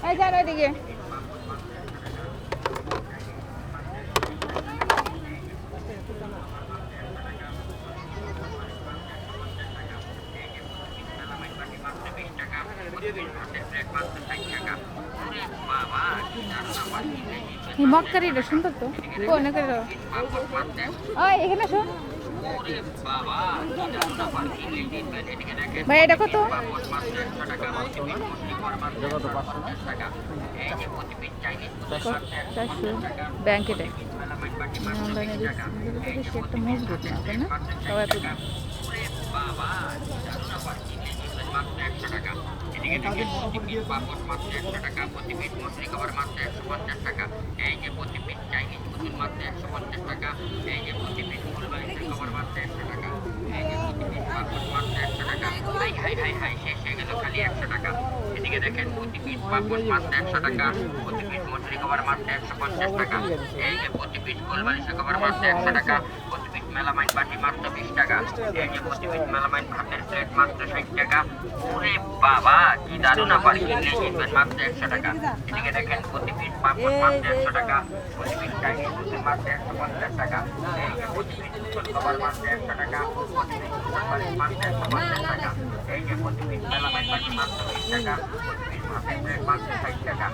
এই যান ওইদিকে। এই মক্কারিটা সুন্দর তো, কোন করে এখানে শোন ভাই, এটা কত? ব্যাংকে দেয় অনলাইনে একটা মজবুত না, তাই না? সবাই এদিকে দেখেন প্রতি পিস পাপড় মাত্র 100 টাকা, প্রতি পিস মছলি কভার মাত্র 150 টাকা, এই যে প্রতি পিস গোলবালিশের কভার মাত্র 100 টাকা, প্রতি পিস মেলামাইন বাটি মাত্র 20 টাকা, এই যে প্রতি পিস মেলামাইন ভাতের প্লেট মাত্র 60 টাকা। ওরে বাবা কি দারুণ অফার, কিনলে জিতবেন মাত্র 100 টাকা। এদিকে দেখেন প্রতি পিস পাপড় মাত্র 100 টাকা, প্রতি পিস চাইনিজ ফুড মাত্র 150 টাকা, এই যে প্রতি পিস কভার মাত্র 100 টাকা, প্রতি পিস গোলবালিশ মাত্র 150 টাকা, এই যে প্রতি পিস মেলামাইন বাটি মাত্র 20 টাকা, প্রতি পিস ভাতের প্লেট মাত্র 60 টাকা।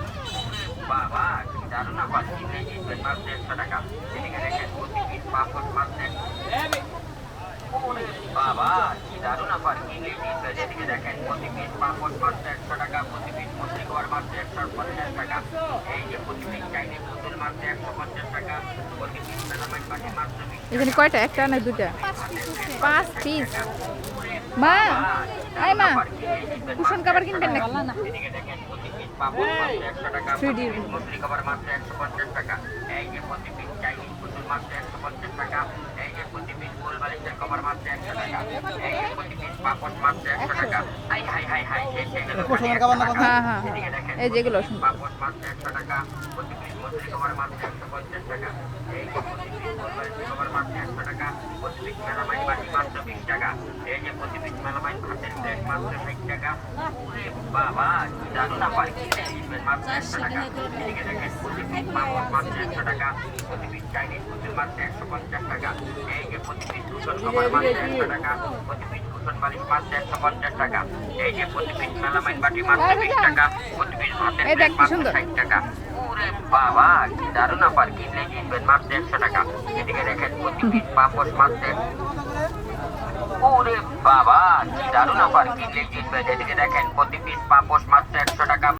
বাবা কি দারুণ অফার, কিনলে জিতবেন মাত্র 100 টাকা। এদিকে দেখেন প্রতি পিস পাপড় মাত্র বাবা কি দারুণ অফার, কিনলে জিতবেন। এদিকে দেখেন প্রতি পিস পাপড় মাত্র 100 টাকা, প্রতি পিস মছলি কভার মাত্র 150 টাকা, এই যে প্রতি পিস চাইনিজ পুতুল মাত্র 150 টাকা, প্রতি পিস মেলামাইন বাটি মাত্র 20 টাকা। এখানে কয়টা? একটা না দুটা? 5 পিস। মা আয় মা, কুশন কাভার কিনবেন নাকি? এদিকে দেখেন প্রতি পিস পাপড় মাত্র 100 টাকা, প্রতি পিস মছলি কভার মাত্র 150 টাকা, এই যে প্রতি পিস চাইনিজ পুতুল মাত্র 150 টাকা, এই যে প্রতি পিস গোলবালিশের কভার মাত্র 100 টাকা, এই যে প্রতি পিস পাপড় মাত্র 100 টাকা। হাই হাই হাই হাই শেষ হয়ে গেল। হ্যাঁ হ্যাঁ, এদিকে দেখেন এই যেগুলো পাপড় মাত্র 100 টাকা, প্রতি পিস মছলি কভার মাত্র 150 টাকা, এই যে প্রতি পিস গোলবালিশের কভার মাত্র 100 টাকা, প্রতি পিস মেলামাইন বাটি মাত্র 20 টাকা, এই যে প্রতি পিস মেলামাইন ভাতের প্লেট মাত্র 60 টাকা। ওরে বাবা কি দারুণ অফার, কিনলে জিতবেন মাত্র 100 টাকা। এদিকে দেখেন প্রতি পিস পাপড় মাত্র 100 টাকা, প্রতি পিস চাইনিজ পুতুল মাত্র 150 টাকা, এই যে প্রতি পিস কুশন কভার মাত্র 100 টাকা, প্রতি পিস কুশন বালিশ মাত্র 150 টাকা, এই যে প্রতি পিস মেলামাইন বাটি মাত্র 20 টাকা, প্রতি পিস ভাতের প্লেট মাত্র 60 টাকা। ওরে বাবা কি দারুণ অফার, কিনলে জিতবেন মাত্র 100 টাকা। এদিকে দেখেন প্রতি পিস পাপড় মাত্র ওরে বাবা কি দারুণ অফার, কিনলে জিতবেন। এদিকে দেখেন প্রতি পিস পাপোশ মাত্র